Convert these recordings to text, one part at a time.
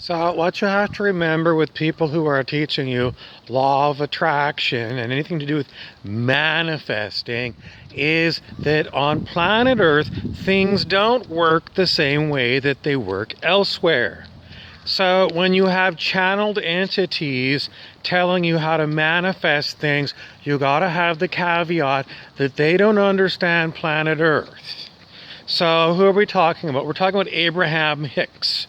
So what you have to remember with people who are teaching you law of attraction and anything to do with manifesting is that on planet Earth, things don't work the same way that they work elsewhere. So when you have channeled entities telling you how to manifest things, you got to have the caveat that they don't understand planet Earth. So who are we talking about? We're talking about Abraham Hicks,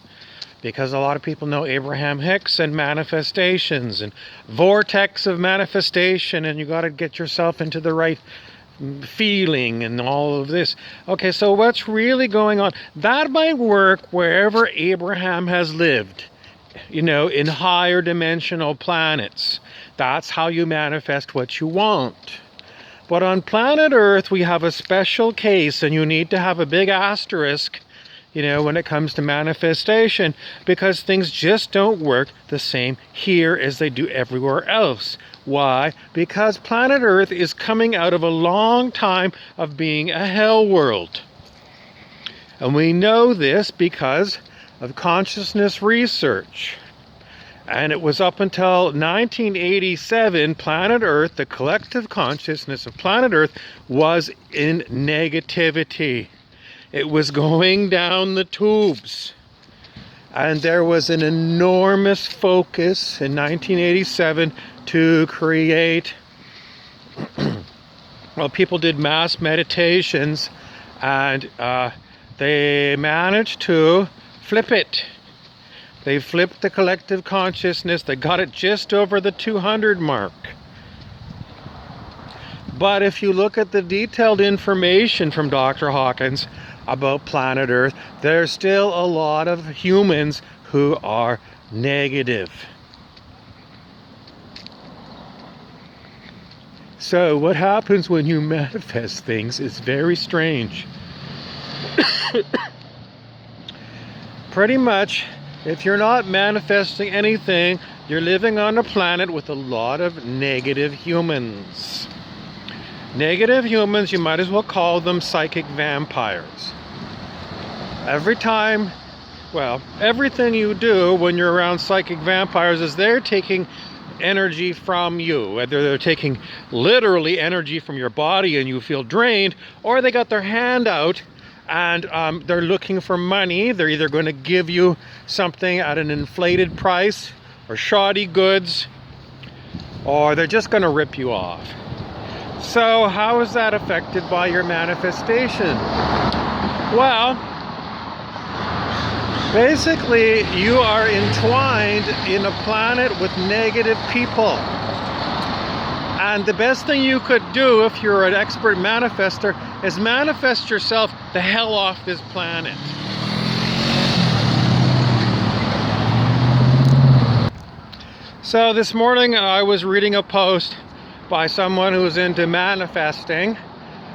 because a lot of people know Abraham Hicks and manifestations and vortex of manifestation, and you got to get yourself into the right feeling and all of this. Okay, so what's really going on? That might work wherever Abraham has lived, in higher dimensional planets. That's how you manifest what you want. But on planet Earth, we have a special case, and you need to have a big asterisk when it comes to manifestation, because things just don't work the same here as they do everywhere else. Why? Because planet Earth is coming out of a long time of being a hell world. And we know this because of consciousness research. And it was up until 1987, planet Earth, the collective consciousness of planet Earth, was in negativity. It was going down the tubes. And there was an enormous focus in 1987 to create, people did mass meditations, and they managed to flip it. They flipped the collective consciousness. They got it just over the 200 mark. But if you look at the detailed information from Dr. Hawkins about planet Earth, there's still a lot of humans who are negative. So what happens when you manifest things is very strange. Pretty much, if you're not manifesting anything, you're living on a planet with a lot of negative humans. Negative humans, you might as well call them psychic vampires. Everything you do when you're around psychic vampires is they're taking energy from you. Whether they're taking literally energy from your body and you feel drained, or they got their hand out and they're looking for money. They're either going to give you something at an inflated price or shoddy goods, or they're just going to rip you off. So how is that affected by your manifestation? Well, basically you are entwined in a planet with negative people. And the best thing you could do if you're an expert manifester is manifest yourself the hell off this planet. So this morning I was reading a post by someone who's into manifesting,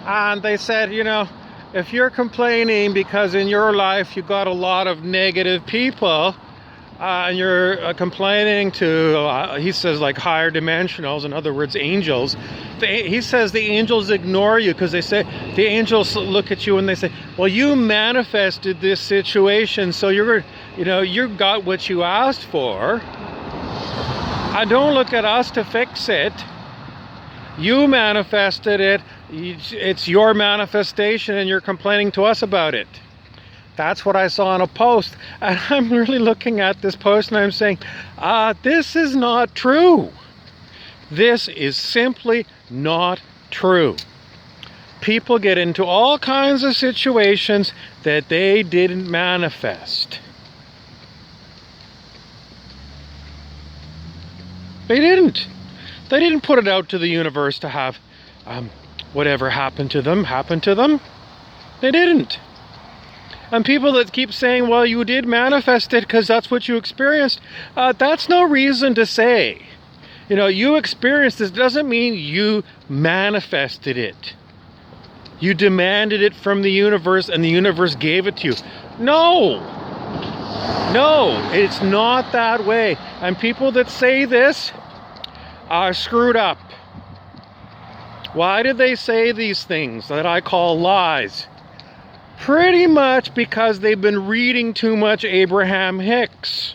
and they said, if you're complaining because in your life you got a lot of negative people, and you're complaining to, he says, like higher dimensionals, in other words, angels. He says the angels ignore you because they say, the angels look at you and they say, well, you manifested this situation, so you got what you asked for. Don't look at us to fix it. You manifested it. It's your manifestation, and you're complaining to us about it. That's what I saw in a post. And I'm really looking at this post and I'm saying, this is not true. This is simply not true. People get into all kinds of situations that they didn't manifest. They didn't. They didn't put it out to the universe to have whatever happened to them happen to them. They didn't. And people that keep saying, well, you did manifest it because that's what you experienced, that's no reason to say. You experienced this doesn't mean you manifested it. You demanded it from the universe and the universe gave it to you. No, it's not that way. And people that say this are screwed up. Why did they say these things that I call lies? Pretty much because they've been reading too much Abraham Hicks.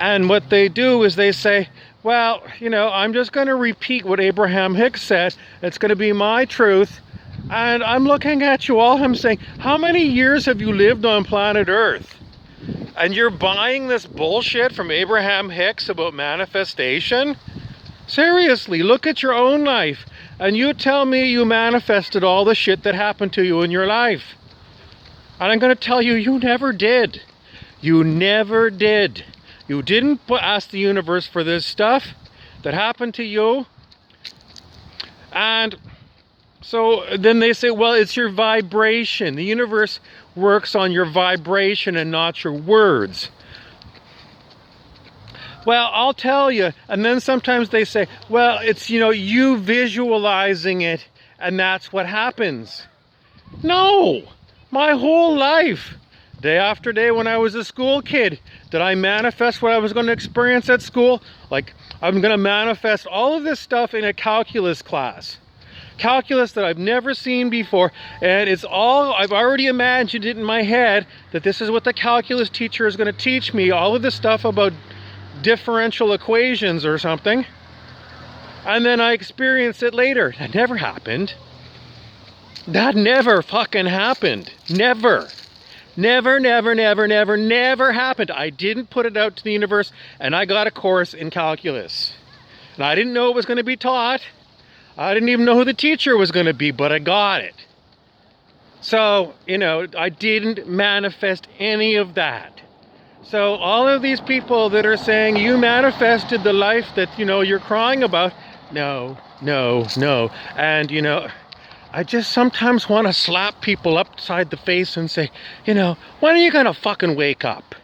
And what they do is they say, well, I'm just going to repeat what Abraham Hicks said. It's going to be my truth. And I'm looking at you all, I'm saying, how many years have you lived on planet Earth? And you're buying this bullshit from Abraham Hicks about manifestation? Seriously, look at your own life. And you tell me you manifested all the shit that happened to you in your life. And I'm going to tell you, you never did. You never did. You didn't ask the universe for this stuff that happened to you. And so then they say, well, it's your vibration. The universe works on your vibration and not your words. Well, I'll tell you. And then sometimes they say, well, it's, you visualizing it, and that's what happens. No, my whole life, day after day when I was a school kid, did I manifest what I was going to experience at school? Like, I'm going to manifest all of this stuff in a calculus class. Calculus that I've never seen before, and it's all, I've already imagined it in my head that this is what the calculus teacher is going to teach me, all of this stuff about differential equations or something, and then I experience it later. That never happened. That never fucking happened. Never. Never, never, never, never, never happened. I didn't put it out to the universe, and I got a course in calculus. And I didn't know it was going to be taught. I didn't even know who the teacher was going to be, but I got it. So, I didn't manifest any of that. So all of these people that are saying you manifested the life that, you're crying about, no. And, I just sometimes want to slap people upside the face and say, when are you going to fucking wake up?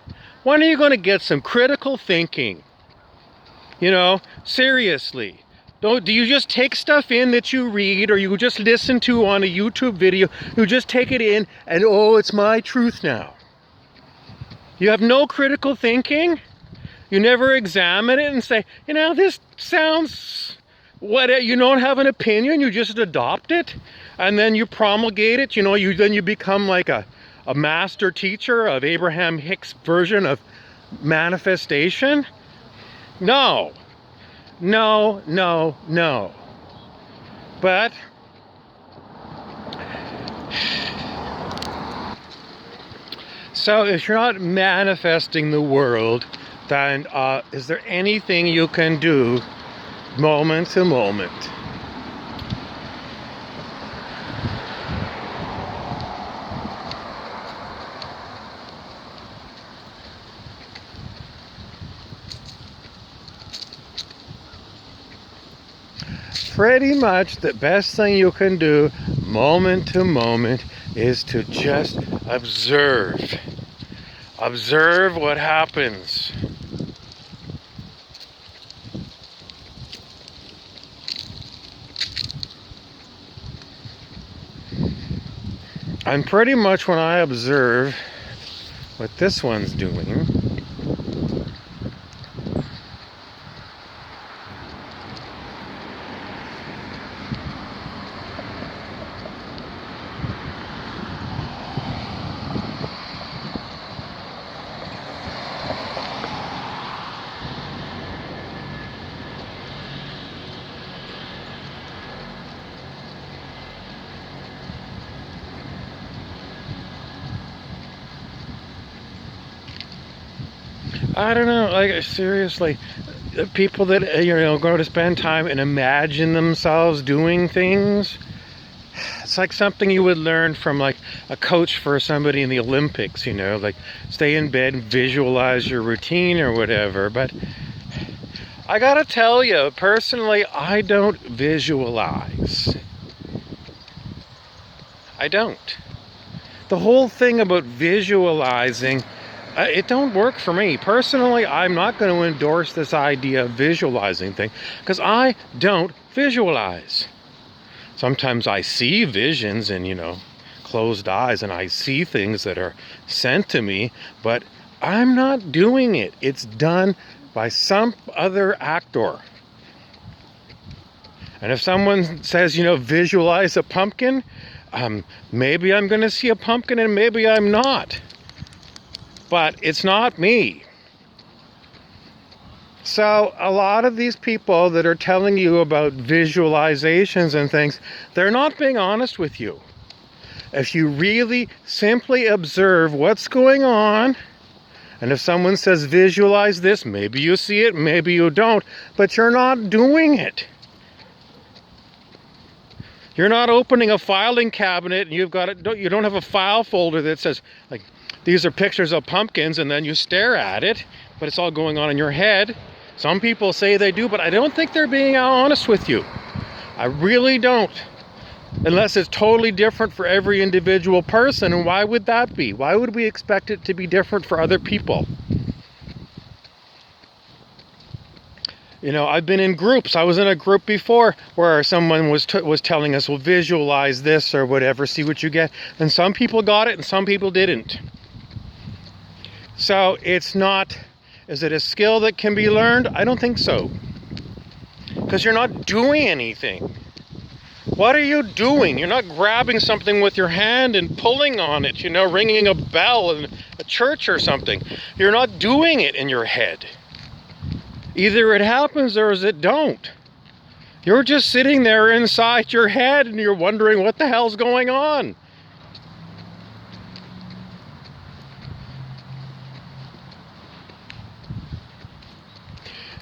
When are you going to get some critical thinking? Seriously. Do you just take stuff in that you read or you just listen to on a YouTube video? You just take it in and, it's my truth now. You have no critical thinking. You never examine it and say, this sounds, you don't have an opinion, you just adopt it. And then you promulgate it, then you become like a master teacher of Abraham Hicks' version of manifestation. No. But so if you're not manifesting the world, then is there anything you can do moment to moment? Pretty much the best thing you can do moment to moment is to just observe. Observe what happens. And pretty much when I observe what this one's doing, I don't know, like seriously, people that go to spend time and imagine themselves doing things, it's like something you would learn from like a coach for somebody in the Olympics, like stay in bed and visualize your routine or whatever. But I gotta tell you, personally, I don't visualize. I don't. The whole thing about visualizing, it don't work for me. Personally, I'm not going to endorse this idea of visualizing thing because I don't visualize. Sometimes I see visions and, closed eyes, and I see things that are sent to me, but I'm not doing it. It's done by some other actor. And if someone says, visualize a pumpkin, maybe I'm going to see a pumpkin and maybe I'm not. But it's not me. So a lot of these people that are telling you about visualizations and things, they're not being honest with you. If you really simply observe what's going on, and if someone says visualize this, maybe you see it, maybe you don't, but you're not doing it. You're not opening a filing cabinet and you don't have a file folder that says, like, these are pictures of pumpkins, and then you stare at it, but it's all going on in your head. Some people say they do, but I don't think they're being honest with you. I really don't. Unless it's totally different for every individual person, and why would that be? Why would we expect it to be different for other people? You know, I've been in groups. I was in a group before where someone was telling us, well, visualize this or whatever, see what you get. And some people got it and some people didn't. So it's not, is it a skill that can be learned? I don't think so. Because you're not doing anything. What are you doing? You're not grabbing something with your hand and pulling on it, you know, ringing a bell in a church or something. You're not doing it in your head. Either it happens or it don't. You're just sitting there inside your head and you're wondering what the hell's going on.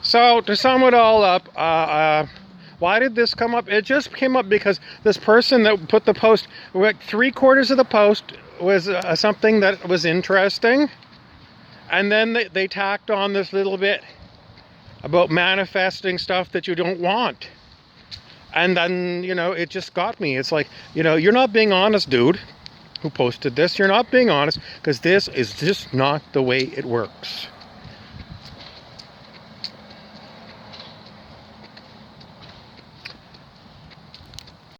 So to sum it all up, why did this come up? It just came up because this person that put the post, 3/4 of the post was something that was interesting. And then they tacked on this little bit about manifesting stuff that you don't want. And then, you know, it just got me. It's like, you know, you're not being honest, dude, who posted this. You're not being honest, because this is just not the way it works.